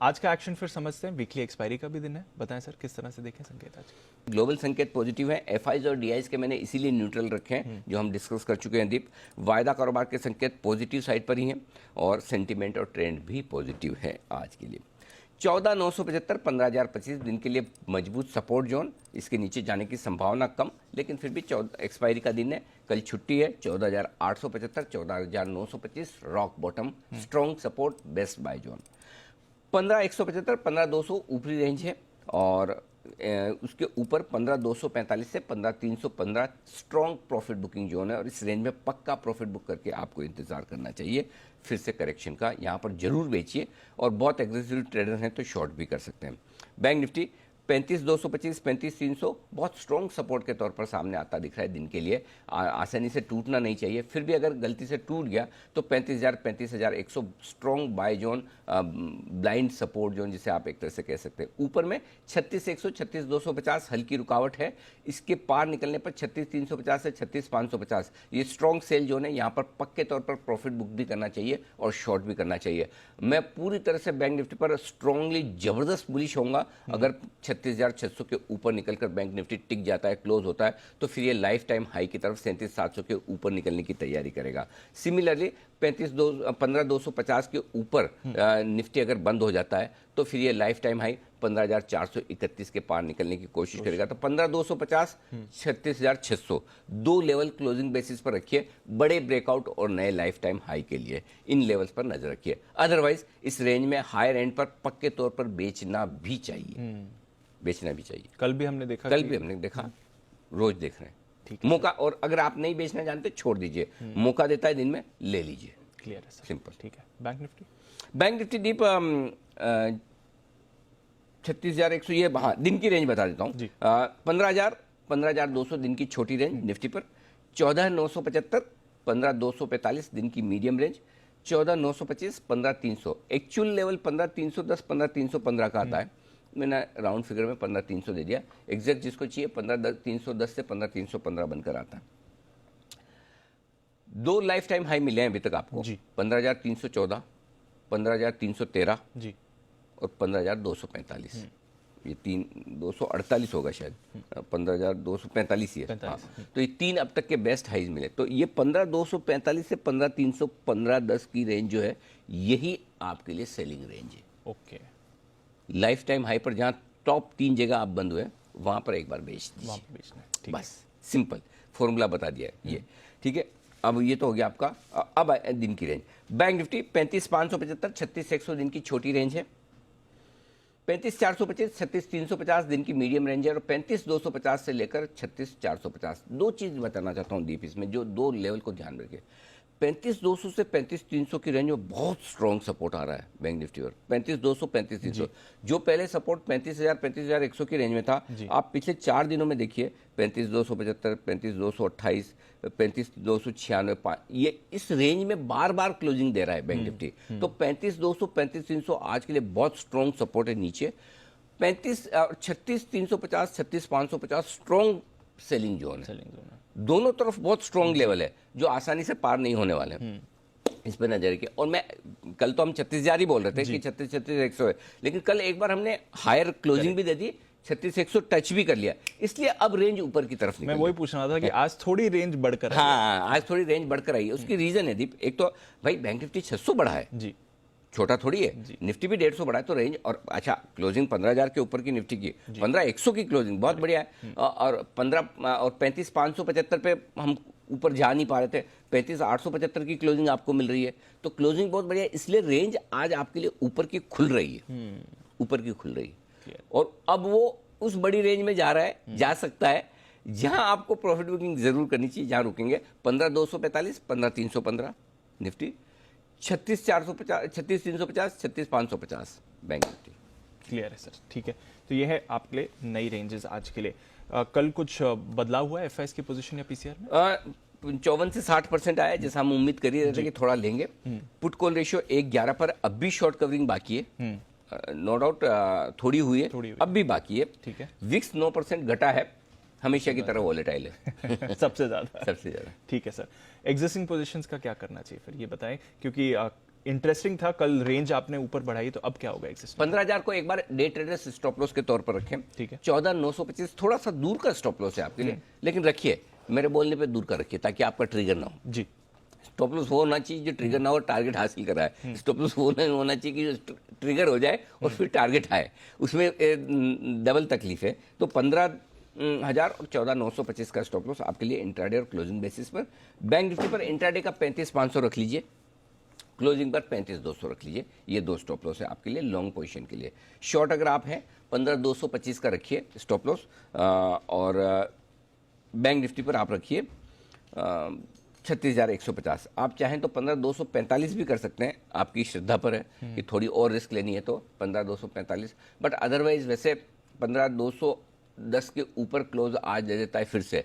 आज का एक्शन फिर समझते हैं, वीकली एक्सपायरी का भी दिन है, बताएं सर किस तरह से देखें संकेत आज। ग्लोबल संकेत पॉजिटिव है, एफआईज और डीआईज के मैंने इसीलिए न्यूट्रल रखे हैं जो हम डिस्कस कर चुके हैं दीप। वायदा कारोबार के संकेत पॉजिटिव साइड पर ही हैं और सेंटीमेंट और ट्रेंड भी पॉजिटिव है आज के लिए। 14,975 15,025 दिन के लिए मजबूत सपोर्ट जोन, इसके नीचे जाने की संभावना कम, लेकिन फिर भी 14 एक्सपायरी का दिन है, कल छुट्टी है। 14,875 14,925 rock bottom, strong support, best buy zone. 15,175 15,200 ऊपरी रेंज है और उसके ऊपर 15,245 से 15,315 स्ट्रॉन्ग प्रॉफिट बुकिंग जोन है और इस रेंज में पक्का प्रॉफिट बुक करके आपको इंतजार करना चाहिए। फिर से करेक्शन का यहाँ पर जरूर बेचिए और बहुत एग्रेसिव ट्रेडर हैं तो शॉर्ट भी कर सकते हैं। बैंक निफ्टी 35,225 35,300 बहुत स्ट्रॉन्ग सपोर्ट के तौर पर सामने आता दिख रहा है दिन के लिए। आसानी से टूटना नहीं चाहिए, फिर भी अगर गलती से टूट गया तो 35,000 35,100 strong bye zone, blind support zone जिसे आप एक तरह से कह सकते हैं। ऊपर में 36,100 36,250 हल्की रुकावट है, इसके पार निकलने पर 36,350 से 36,550 ये स्ट्रॉन्ग सेल जोन है। यहाँ पर पक्के तौर पर प्रॉफिट बुक भी करना चाहिए और शॉर्ट भी करना चाहिए। मैं पूरी तरह से बैंक निफ्टी पर स्ट्रांगली जबरदस्त बुलिश होऊंगा। अगर 36,600 के ऊपर निकलकर बैंक निफ्टी टिक जाता है, क्लोज होता है, तो फिर ये लाइफ टाइम हाई की तरफ 37,700 के ऊपर निकलने की तैयारी करेगा। सिमिलरली 15,250 के ऊपर निफ्टी अगर बंद हो जाता है तो फिर ये लाइफ टाइम हाई 15,431 के पार निकलने की कोशिश करेगा। तो 15,250 36,600 दो लेवल क्लोजिंग बेसिस पर रखिए, बड़े ब्रेकआउट और नए लाइफ टाइम हाई के लिए इन लेवल्स पर नजर रखिए। अदरवाइज इस रेंज में हायर एंड पर पक्के तौर पर बेचना भी चाहिए, बेचना भी चाहिए। कल भी हमने देखा, रोज देख रहे हैं मौका, और अगर आप नहीं बेचना जानते छोड़ दीजिए, मौका देता है दिन में ले लीजिए। क्लियर है सर, सिंपल। ठीक है। बैंक निफ्टी डीप 36,100 ये हाँ दिन की रेंज बता देता हूँ। 15,200 दिन की छोटी रेंज निफ्टी पर, 14,975 15,245 दिन की मीडियम रेंज, 14,925 15,300 एक्चुअल लेवल 15,310 15,315 का आता है। मैंने राउंड फिगर में 15,300 दे दिया, एग्जैक्ट जिसको चाहिए 15,310 से 15,315 बनकर आता है। दो लाइफ टाइम हाई मिले हैं अभी तक आपको, 15,314 15,313 जी और 15,245। ये 248 होगा शायद, 15,245 ही है। हाँ। तो ये तीन अब तक के बेस्ट हाइज मिले। तो ये 15,245 से 15,315 की रेंज जो है यही आपके लिए सेलिंग रेंज है। ओके, लाइफ टाइम हाई पर जहां टॉप 3 जगह आप बंद हुए वहां पर एक बार बेच दीजिए, बस सिंपल फॉर्मूला बता दिया है ये। ठीक है, अब ये तो हो गया आपका। अब दिन की रेंज बैंक निफ्टी 35,575 36,100 दिन की छोटी रेंज है, 35,425 36,350 दिन की मीडियम रेंज है और 35,250 से लेकर 36,450। दो चीज बताना चाहता हूं दीप इसमें, जो दो लेवल को ध्यान रखिए। 35,200 से 35,300 की रेंज में बहुत स्ट्रॉन्ग सपोर्ट आ रहा है बैंक निफ्टी पर। 35,200 35,300 जो पहले सपोर्ट 35,000 35,100 की रेंज में था, आप पिछले 4 दिनों में देखिए 35,275 35,228 35,296 ये इस रेंज में बार बार क्लोजिंग दे रहा है बैंक निफ्टी। तो 35,200 35,300 आज के लिए बहुत स्ट्रॉन्ग सपोर्ट है नीचे। 36,350 36,550 स्ट्रॉन्ग सेलिंग जोन है, दोनों तरफ बहुत स्ट्रॉन्ग लेवल है जो आसानी से पार नहीं होने वाले हैं। इस पर नजर रखिए। और मैं कल तो हम 36,000 ही बोल रहे थे कि 36,100 है, लेकिन कल एक बार हमने हायर क्लोजिंग भी दे दी, 36,100 टच भी कर लिया, इसलिए अब रेंज ऊपर की तरफ निकल। मैं वही पूछना था कि आज थोड़ी रेंज बढ़कर, हाँ आज थोड़ी रेंज बढ़कर आई है। उसकी रीजन है दीप, एक तो भाई बैंक निफ्टी 600 बढ़ा है जी, छोटा थोड़ी है। निफ्टी भी 150 बढ़ा है तो रेंज, और अच्छा क्लोजिंग 15,000 के ऊपर की निफ्टी की 15,100 की क्लोजिंग बहुत बढ़िया है। और 35,575 पे हम ऊपर जा नहीं पा रहे थे, 35,875 की क्लोजिंग आपको मिल रही है, तो क्लोजिंग बहुत बढ़िया है। इसलिए रेंज आज आपके लिए ऊपर की खुल रही है, ऊपर की खुल रही है। और अब वो उस बड़ी रेंज में जा रहा है, जा सकता है जहां आपको प्रॉफिट बुकिंग जरूर करनी चाहिए, जहां रुकेंगे 15,245 15,315 निफ्टी, 36,450 36,350 36,550 बैंक निफ्टी। क्लियर है सर, ठीक है। तो ये है आपके लिए नई रेंजेस आज के लिए। कल कुछ बदलाव हुआ है एफआईएस की पोजीशन या पीसीआर में? 54 से 60% आया, जैसा हम उम्मीद कर रहे थे कि थोड़ा लेंगे। पुट कॉल रेशियो 1:11 पर अब भी शॉर्ट कवरिंग बाकी है, नो डाउट थोड़ी हुई है, अब भी बाकी है। ठीक है। विक्स 9% घटा है, हमेशा की तरह वॉलेटाइल है सबसे ज्यादा। सबसे ज्यादा। ठीक है सर, एग्जिस्टिंग पोजीशंस का क्या करना चाहिए फिर ये बताएं, क्योंकि इंटरेस्टिंग था, कल रेंज आपने ऊपर बढ़ाई, तो अब क्या होगा एग्जिस्टिंग? 15,000 को एक बार डे ट्रेडर्स स्टॉप लॉस के तौर पर रखें। ठीक है। 14,925 थोड़ा सा दूर का स्टॉप लॉस है आपके लिए, लेकिन रखिए, मेरे बोलने पे दूर का रखिए ताकि आपका ट्रिगर ना हो। जी। स्टॉप लॉस वो होना चाहिए जो ट्रिगर ना हो, टारगेट हासिल कराए। स्टॉप लॉस वो नहीं होना चाहिए कि जो ट्रिगर हो जाए और फिर टारगेट आए, उसमें डबल तकलीफ है। तो 15,000 और 14,925 का स्टॉप लॉस आपके लिए इंट्राडे और क्लोजिंग बेसिस पर। बैंक निफ्टी पर इंट्राडे का 35,500 रख लीजिए, क्लोजिंग पर 35,200 रख लीजिए। ये दो स्टॉप लॉस है आपके लिए लॉन्ग पोजीशन के लिए। शॉर्ट अगर आप हैं 15,225 का रखिए स्टॉप लॉस, और बैंक निफ्टी पर आप रखिए 36,150। आप चाहें तो 15,245 भी कर सकते हैं, आपकी श्रद्धा पर है कि थोड़ी और रिस्क लेनी है तो 15,245, बट अदरवाइज वैसे 15,210 के ऊपर क्लोज आज दे देता है फिर से,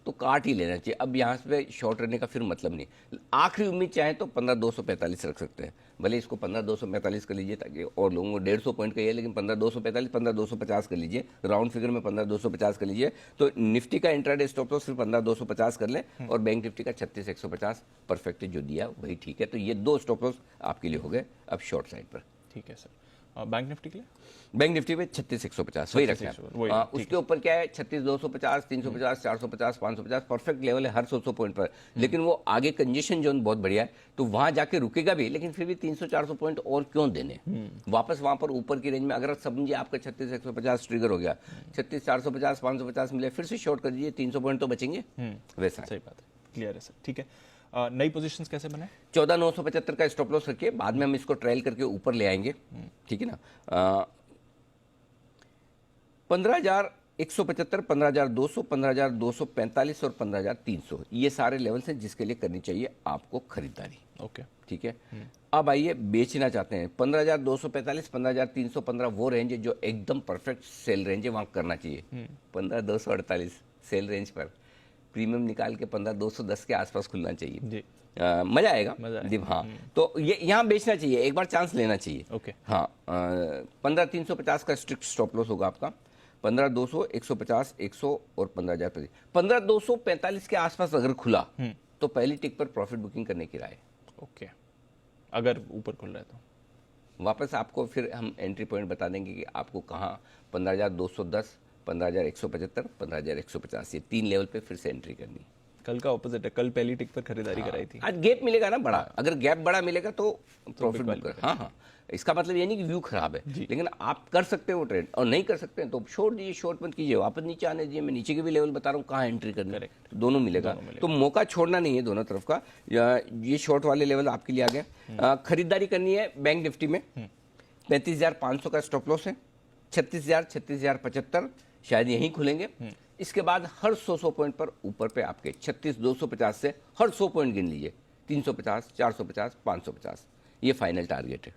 तो काट ही लेना चाहिए। अब यहाँ पे शॉर्ट रहने का फिर मतलब नहीं। आखिरी उम्मीद चाहे तो 15,245 रख सकते हैं, भले इसको 15,245 कर लीजिए ताकि और लोगों को 150 पॉइंट का ये है, लेकिन 15,245 15,250 कर लीजिए, राउंड फिगर में 15,250 कर लीजिए। तो निफ्टी का इंट्राडे स्टॉप लॉस सिर्फ 15,250 कर लें, और बैंक निफ्टी का 36,150 परफेक्ट जो दिया वही ठीक है। तो ये दो स्टॉप लॉस आपके लिए हो गए अब शॉर्ट साइड पर। ठीक है सर। बैंक निफ्टी के लिए? बैंक निफ्टी पे 36,150 वही रखना है। उसके ऊपर क्या है 36,250, 350, 450, 550 परफेक्ट लेवल है हर 100 पॉइंट पर, लेकिन वो आगे कंजेशन जोन बहुत बढ़िया है, तो वहां जाके रुकेगा भी, लेकिन फिर भी 300-400 पॉइंट और क्यों देने, वापस वहां पर ऊपर की रेंज में। अगर समझिए आपका 36,150 ट्रिगर हो गया, 36,450, 550 मिले, फिर से शॉर्ट कर दीजिए, 300 पॉइंट तो बचेंगे। वैसा सही बात है, क्लियर है सर। ठीक है, नई पोजीशंस कैसे बनाए? 14,975 का स्टॉप लॉस रखिए, बाद में हम इसको ट्रायल करके ऊपर ले आएंगे, ठीक है ना। 15,175, 15,200, 15,245 और 15,300 ये सारे लेवल्स हैं जिसके लिए करनी चाहिए आपको खरीदारी। ओके, ठीक है। अब आइए बेचना चाहते हैं 15,245, 15,315 वो रेंज है जो एकदम परफेक्ट सेल रेंज है, वहां करना चाहिए। 15,248 सेल रेंज पर प्रीमियम निकाल के 15,210 के आसपास खुलना चाहिए जी। मजा आएगा। मजा आएगा। हाँ, तो ये यहाँ बेचना चाहिए, एक बार चांस लेना चाहिए। ओके। हाँ, 15,350 का स्ट्रिक्ट स्टॉप लॉस होगा आपका, 15,200, 150, 100 और 15,000। 15,245 के आसपास अगर खुला तो पहली टिक पर प्रॉफिट बुकिंग करने की राय। ओके, अगर ऊपर खुल रहा है तो वापस आपको फिर हम एंट्री पॉइंट बता देंगे कि आपको कहाँ 15,210, 15,175, 15,150 ये 3 लेवल पे फिर से एंट्री करनी। कल का ऑपोजिट है, कल पहली टिक पर खरीदारी कराई थी। आज गैप मिलेगा ना बड़ा, अगर गैप बड़ा मिलेगा तो प्रॉफिट बिग बुक कर। हाँ हाँ, इसका मतलब ये नहीं कि व्यू खराब है, लेकिन आप कर सकते हो ट्रेड, और नहीं कर सकते हैं तो छोड़ दीजिए, शॉर्ट मत कीजिए, वापस नीचे आने दीजिए। मैं नीचे के भी लेवल बता रहा हूँ कहाँ एंट्री करनी है, तो दोनों मिलेगा। तो मौका छोड़ना नहीं है दोनों तरफ का। ये शॉर्ट वाले लेवल आपके लिए आ गया। खरीदारी करनी है बैंक निफ्टी में 35,500 का स्टॉप लॉस है, 36,000, 36,075 शायद यहीं खुलेंगे। इसके बाद हर 100 पॉइंट पर ऊपर पे आपके 36,250 से हर 100 पॉइंट गिन लीजिए, 350, 450, 550 ये फाइनल टारगेट है।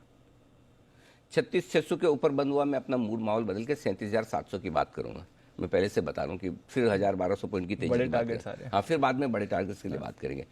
36,600 के ऊपर बंद हुआ, मैं अपना मूड माहौल बदल के 37,700 की बात करूंगा। मैं पहले से बता रहा हूँ कि फिर 1,000-1,200 पॉइंट की तेजी बड़े की बात टारगेट्स आ रहे करें। हैं। हाँ, फिर बाद में बड़े टारगेट्स के लिए बात करेंगे।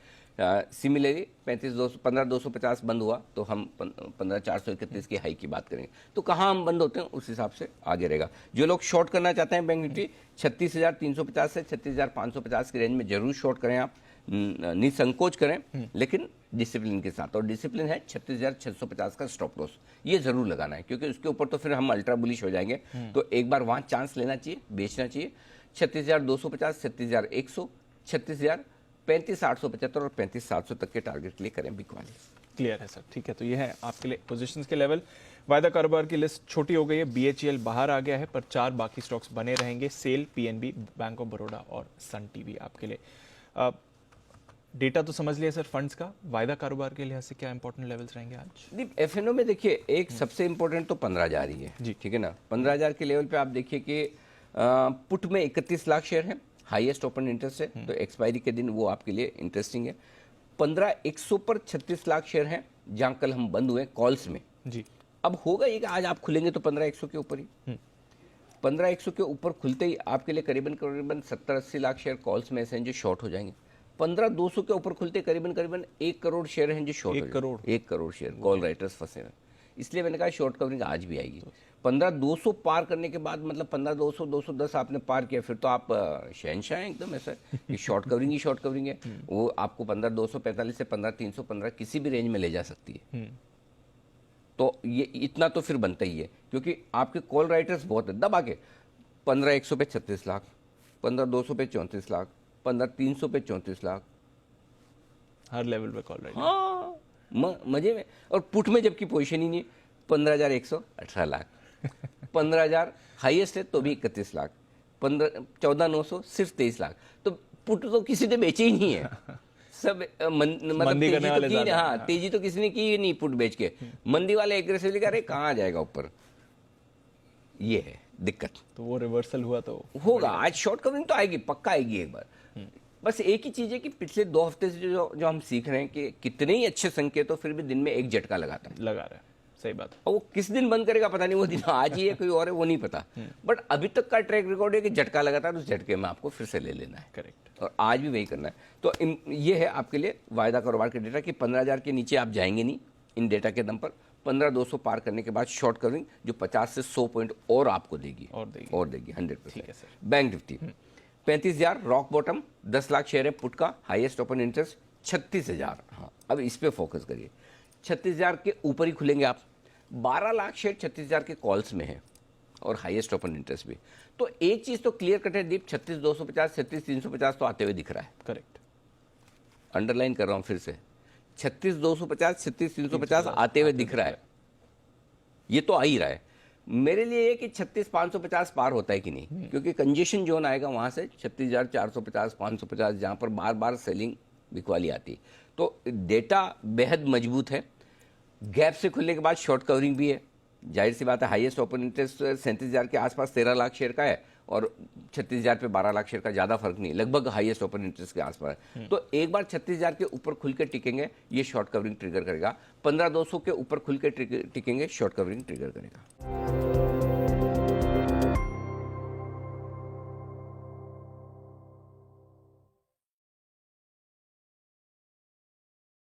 सिमिलरली 15,250 बंद हुआ तो हम 15,431 की हाई की बात करेंगे। तो कहाँ हम बंद होते हैं उस हिसाब से आगे रहेगा। जो लोग शॉर्ट करना चाहते हैं बैंक निफ्टी 36,350 से 36,550 की रेंज में जरूर शॉर्ट करें आप, निसंकोच करें, लेकिन डिसिप्लिन के साथ। और डिसिप्लिन है 36,650 का स्टॉप लॉस, ये जरूर लगाना है, क्योंकि उसके ऊपर तो फिर हम अल्ट्रा बुलिश हो जाएंगे। तो एक बार वहां चांस लेना चाहिए, बेचना चाहिए। 36,250, 36,100, 36,000, 35,875 और 35,700 तक के टारगेट के लिए करें बिक वाले। क्लियर है सर। ठीक है, तो ये है आपके लिए पोजीशंस के लेवल। वायदा कारोबार की लिस्ट छोटी हो गई है, BHEL बाहर आ गया है, पर 4 बाकी स्टॉक्स बने रहेंगे, सेल, PNB, बैंक ऑफ बड़ौदा और सन टीवी आपके लिए। डेटा तो समझ लिया सर फंड्स का, वायदा कारोबार के लिहाज से क्या इंपॉर्टेंट लेवल्स रहेंगे आज? FNO में देखिए एक सबसे इंपॉर्टेंट तो 15,000 ही है जी, ठीक है ना। 15,000 के लेवल पे आप देखिए कि पुट में 31 लाख शेयर है, हाईएस्ट ओपन इंटरेस्ट है, तो एक्सपायरी के दिन वो आपके लिए इंटरेस्टिंग है। 15,100 पर 36 लाख शेयर हैं, जहां कल हम बंद हुए कॉल्स में जी। अब होगा ये कि आज आप खुलेंगे तो 15,100 के ऊपर ही, 15,100 के ऊपर खुलते ही आपके लिए करीबन 70-80 लाख शेयर कॉल्स में ऐसे हैं जो शॉर्ट हो जाएंगे। 15,200 के ऊपर खुलते करीबन 1 करोड़ शेयर हैं जो शॉर्ट हो जाएंगे। 1 करोड़ शेयर कॉल राइटर्स फंसे हैं, इसलिए मैंने कहा शॉर्ट कवरिंग आज भी आएगी। 15,200 पार करने के बाद मतलब 15,200, 210 आपने पार किया, फिर तो आप शहनशाह हैं एकदम। ऐसा कि शॉर्ट कवरिंग ही शॉर्ट कवरिंग है, वो आपको 15,245 से 15,315 किसी भी रेंज में ले जा सकती है। तो ये इतना तो फिर बनता ही है, क्योंकि आपके कॉल राइटर्स बहुत है। दबा के 15,100 पे 36 लाख, 15,200 पे 34 लाख, 15,300 पे 34 लाख, हर लेवल पे कॉल राइट। हाँ मजे में। और पुट में जबकि पोजीशन ही नहीं है, 15,100 18 लाख, 15,000 हाईएस्ट है तो भी 31 लाख, 14,900 सिर्फ 23 लाख। तो पुट तो किसी ने बेचे ही नहीं है, सब मतलब मंदी करने तेजी तो वाले की ज्यादा हाँ, हैं। तेजी तो किसी ने की ही नहीं पुट बेच के। मंदी वाले एग्रेसिवली कह रहे कहाँ जाएगा ऊपर, ये है दिक्कत। तो वो रिवर्सल हुआ तो होगा आज, शॉर्ट कवरिंग तो आएगी, पक्का आएगी एक बार। बस एक ही चीज है कि पिछले 2 हफ्ते से जो हम सीख रहे हैं कि कितने ही अच्छे संकेत हो फिर भी दिन में एक झटका लगाता है। लगा रहा है, सही बात। और वो किस दिन बंद करेगा पता नहीं, वो दिन आज ही है कोई और है वो नहीं पता, बट अभी तक का ट्रैक रिकॉर्ड है कि झटका लगाता है, उस झटके में आपको फिर से ले लेना है। करेक्ट। और आज भी वही करना है। तो ये है आपके लिए वायदा कारोबार के डेटा कि 15,000 के नीचे आप जाएंगे नहीं इन डेटा के दम पर। 15,200 पार करने के बाद शॉर्ट कवरिंग जो 50 से 100 पॉइंट और आपको देगी, और देगी 100%। ठीक है sir. Bank Nifty 35,000 rock bottom, 10 lakh share है पुट का, हाईएस्ट ओपन इंटरेस्ट 36,000। हाँ अब इस पे फोकस करिए, 36,000 के ऊपर ही खुलेंगे आप। 12 लाख शेयर 36,000 के कॉल्स में है और हाईएस्ट ओपन इंटरेस्ट भी। तो एक चीज तो क्लियर कट है दीप, 36,250 36,350 तो आते हुए दिख रहा है। करेक्ट। अंडरलाइन कर रहा हूं फिर से, 36,250 36,350 आते हुए दिख रहा है। ये तो आ ही रहा है। मेरे लिए ये कि 36,550 पार होता है कि नहीं, क्योंकि कंजेशन जोन आएगा वहां से 36,450 550, जहां पर बार बार सेलिंग बिकवाली आती है। तो डेटा बेहद मजबूत है। गैप से खुलने के बाद शॉर्ट कवरिंग भी है, जाहिर सी बात है। हाईएस्ट ओपन इंटरेस्ट 37,000 के आसपास 13 लाख शेयर का है और 36,000 पे 12 लाख शेयर का, ज़्यादा फर्क नहीं, लगभग हाईएस्ट ओपन इंटरेस्ट के आसपास है। तो एक बार 36,000 के ऊपर खुल के टिकेंगे, ये शॉर्ट कवरिंग ट्रिगर करेगा। 15,200 के ऊपर खुल के टिकेंगे, शॉर्ट कवरिंग ट्रिगर करेगा।